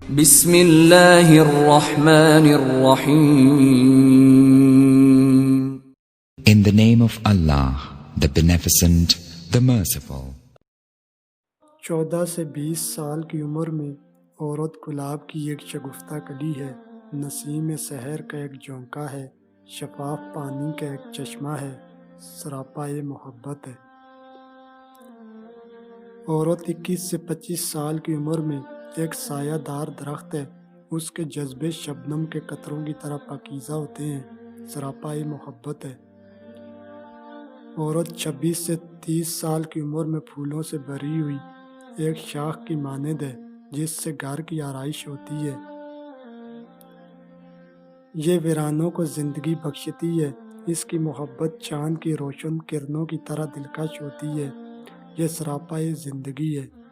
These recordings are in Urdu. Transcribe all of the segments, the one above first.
بسم اللہ الرحمن الرحیم. In the name of Allah, the Beneficent, the Merciful. 14 سے 20 سال کی عمر میں عورت گلاب کی ایک شگفتہ کلی ہے، نسیم سحر کا ایک جھونکا ہے، شفاف پانی کا ایک چشمہ ہے، سراپا محبت ہے۔ عورت 21 سے 25 سال کی عمر میں ایک سایہ دار درخت ہے، اس کے جذبے شبنم کے قطروں کی طرح پاکیزہ ہوتے ہیں، سراپا محبت ہے۔ عورت 26 سے 30 سال کی عمر میں پھولوں سے بھری ہوئی ایک شاخ کی مانند ہے، جس سے گھر کی آرائش ہوتی ہے۔ یہ ویرانوں کو زندگی بخشتی ہے، اس کی محبت چاند کی روشن کرنوں کی طرح دلکش ہوتی ہے، یہ سراپا زندگی ہے۔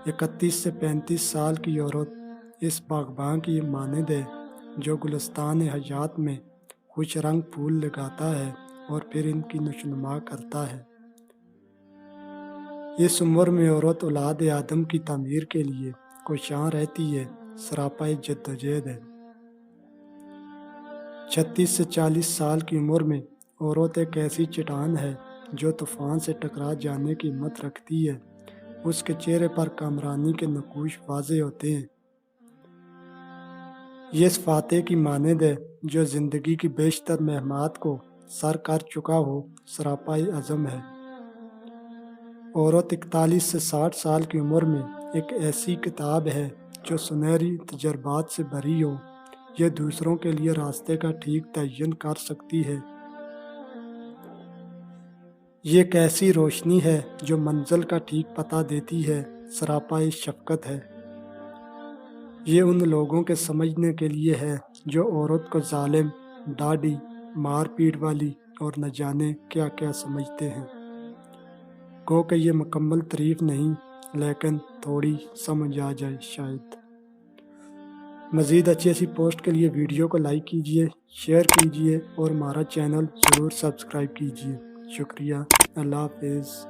31 سے 35 سال کی عورت اس باغباں کی مانند ہے جو گلستان حیات میں خوش رنگ پھول لگاتا ہے اور پھر ان کی نشوونما کرتا ہے۔ اس عمر میں عورت اولاد آدم کی تعمیر کے لیے کوشاں رہتی ہے، سراپا جدوجہد ہے۔ 36 سے 40 سال کی عمر میں عورت ایک ایسی چٹان ہے جو طوفان سے ٹکرا جانے کی ہمت رکھتی ہے، اس کے چہرے پر کامرانی کے نقوش واضح ہوتے ہیں۔ یہ اس فاتح کی مانند ہے جو زندگی کی بیشتر مہمات کو سر کر چکا ہو، سراپا عزم ہے۔ عورت 41 سے 60 سال کی عمر میں ایک ایسی کتاب ہے جو سنہری تجربات سے بھری ہو، یہ دوسروں کے لیے راستے کا ٹھیک تعین کر سکتی ہے۔ یہ ایک ایسی روشنی ہے جو منزل کا ٹھیک پتہ دیتی ہے، سراپا شفقت ہے۔ یہ ان لوگوں کے سمجھنے کے لیے ہے جو عورت کو ظالم، ڈاڈی، مار پیٹ والی اور نہ جانے کیا کیا سمجھتے ہیں۔ گو کہ یہ مکمل تعریف نہیں، لیکن تھوڑی سمجھ آ جائے شاید۔ مزید اچھی ایسی پوسٹ کے لیے ویڈیو کو لائک کیجیے، شیئر کیجیے اور ہمارا چینل ضرور سبسکرائب کیجیے۔ شکریہ، اللہ حافظ۔